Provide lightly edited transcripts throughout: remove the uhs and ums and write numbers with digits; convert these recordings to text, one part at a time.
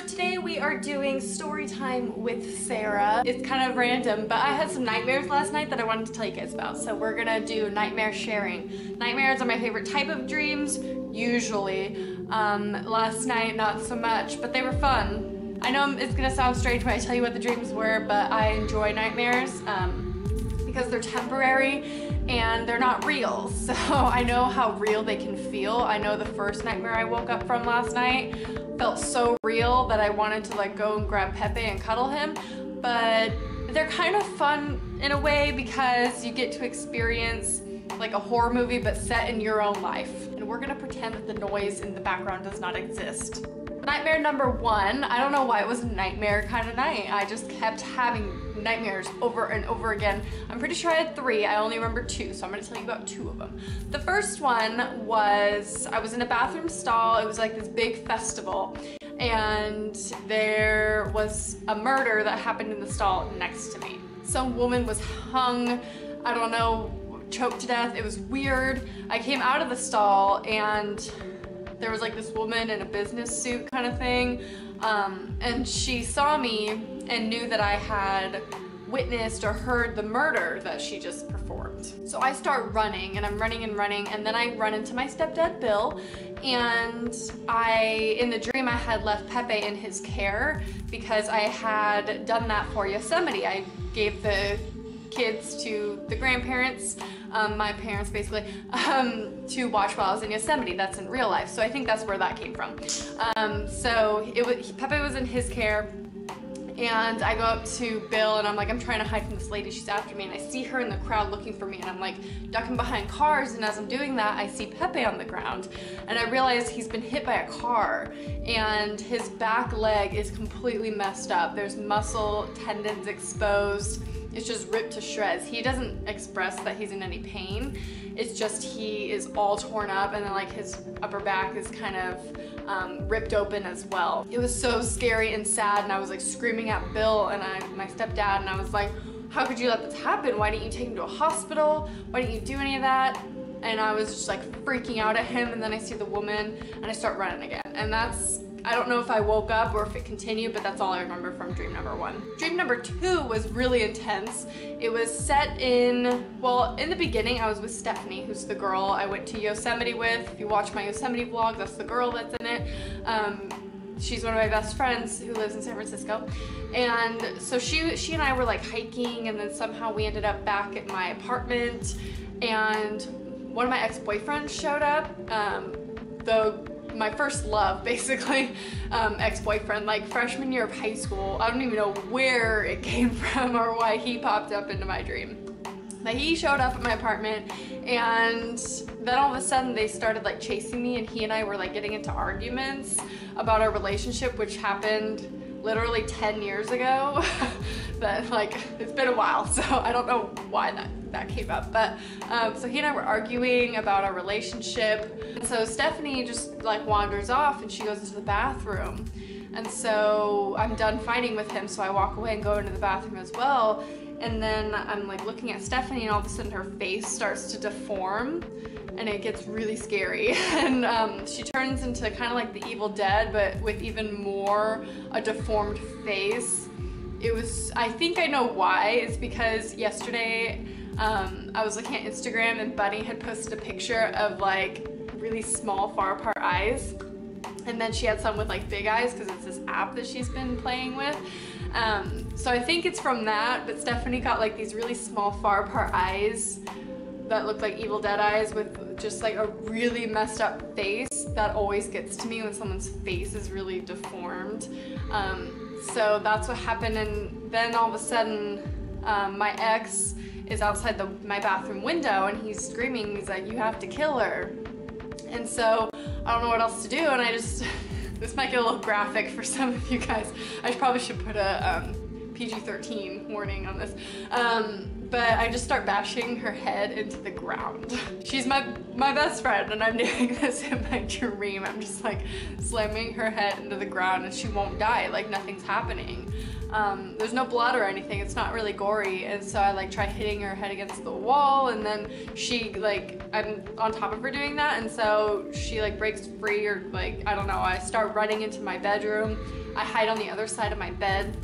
today we are doing story time with Sarah. It's kind of random, but I had some nightmares last night that I wanted to tell you guys about. So we're gonna do nightmare sharing. Nightmares are my favorite type of dreams, usually. Last night, not so much, but they were fun. I know it's gonna sound strange when I tell you what the dreams were, but I enjoy nightmares because they're temporary and they're not real. So I know how real they can feel. I know the first nightmare I woke up from last night felt so real that I wanted to like go and grab Pepe and cuddle him, but they're kind of fun in a way because you get to experience like a horror movie but set in your own life. And we're gonna pretend that the noise in the background does not exist. Nightmare number one, I don't know why it was a nightmare kind of night. I just kept having nightmares over and over again. I'm pretty sure I had 3, I only remember 2, so I'm gonna tell you about 2 of them. The first one was, I was in a bathroom stall, it was like this big festival, and there was a murder that happened in the stall next to me. Some woman was hung, I don't know, choked to death, it was weird. I came out of the stall and there was like this woman in a business suit kind of thing, and she saw me and knew that I had witnessed or heard the murder that she just performed. So I start running and I'm running and running, and then I run into my stepdad Bill, and in the dream I had left Pepe in his care because I had done that for Yosemite. I gave the kids to the grandparents, my parents basically, to watch while I was in Yosemite. That's in real life, so I think that's where that came from. So Pepe was in his care, and I go up to Bill and I'm like, I'm trying to hide from this lady, she's after me, and I see her in the crowd looking for me, and I'm like ducking behind cars, and as I'm doing that I see Pepe on the ground, and I realize he's been hit by a car and his back leg is completely messed up. There's muscle, tendons exposed. It's just ripped to shreds. He doesn't express that he's in any pain. It's just he is all torn up, and then like his upper back is kind of ripped open as well. It was so scary and sad, and I was like screaming at Bill and my stepdad, and I was like, how could you let this happen? Why didn't you take him to a hospital? Why didn't you do any of that? And I was just like freaking out at him, and then I see the woman and I start running again. And that's, I don't know if I woke up or if it continued, but that's all I remember from dream number 1. Dream number 2 was really intense. It was set in, well, in the beginning I was with Stephanie, who's the girl I went to Yosemite with. If you watch my Yosemite vlog, that's the girl that's in it. She's one of my best friends who lives in San Francisco. And so she and I were like hiking, and then somehow we ended up back at my apartment, and one of my ex-boyfriends showed up. My first love, basically, ex-boyfriend, like freshman year of high school. I don't even know where it came from or why he popped up into my dream. But he showed up at my apartment, and then all of a sudden they started like chasing me, and he and I were like getting into arguments about our relationship, which happened literally 10 years ago. But like, it's been a while, so I don't know why that came up. But so he and I were arguing about our relationship. And so Stephanie just like wanders off and she goes into the bathroom. And so I'm done fighting with him, so I walk away and go into the bathroom as well. And then I'm like looking at Stephanie, and all of a sudden her face starts to deform, and it gets really scary. And she turns into kind of like the Evil Dead, but with even more a deformed face. It was, I think I know why. It's because yesterday I was looking at Instagram, and Bunny had posted a picture of like really small far apart eyes, and then she had some with like big eyes because it's this app that she's been playing with. So I think it's from that, but Stephanie got like these really small far apart eyes that look like Evil Dead eyes with just like a really messed up face. That always gets to me when someone's face is really deformed. So that's what happened, and then all of a sudden my ex is outside my bathroom window, and he's screaming, he's like, you have to kill her. And so I don't know what else to do, and I just, this might get a little graphic for some of you guys. I probably should put a PG-13 warning on this. But I just start bashing her head into the ground. She's my best friend, and I'm doing this in my dream. I'm just like slamming her head into the ground, and she won't die, like nothing's happening. There's no blood or anything, it's not really gory, and so I like try hitting her head against the wall, and then she like, I'm on top of her doing that, and so she like breaks free, or like, I don't know, I start running into my bedroom. I hide on the other side of my bed,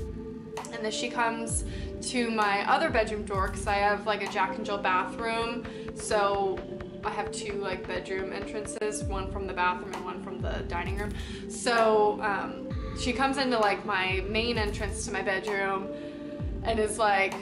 and then she comes to my other bedroom door, because I have like a Jack and Jill bathroom, so I have two like bedroom entrances, one from the bathroom and one from the dining room. So she comes into like my main entrance to my bedroom and is like,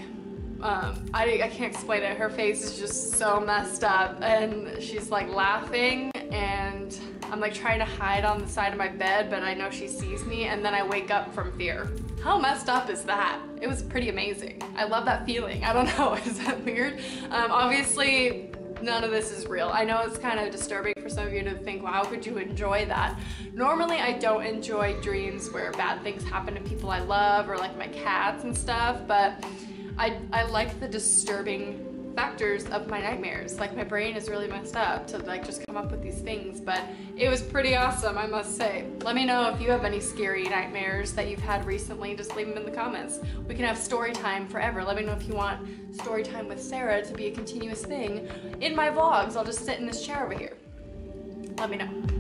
I can't explain it, her face is just so messed up, and she's like laughing, and I'm like trying to hide on the side of my bed, but I know she sees me, and then I wake up from fear. How messed up is that? It was pretty amazing. I love that feeling. I don't know, is that weird? Obviously, none of this is real. I know it's kind of disturbing for some of you to think, well, how could you enjoy that? Normally, I don't enjoy dreams where bad things happen to people I love, or like my cats and stuff, but I like the disturbing factors of my nightmares. Like, my brain is really messed up to like just come up with these things, but it was pretty awesome, I must say. Let me know if you have any scary nightmares that you've had recently. Just leave them in the comments. We can have story time forever. Let me know if you want story time with Sarah to be a continuous thing in my vlogs. I'll just sit in this chair over here. Let me know.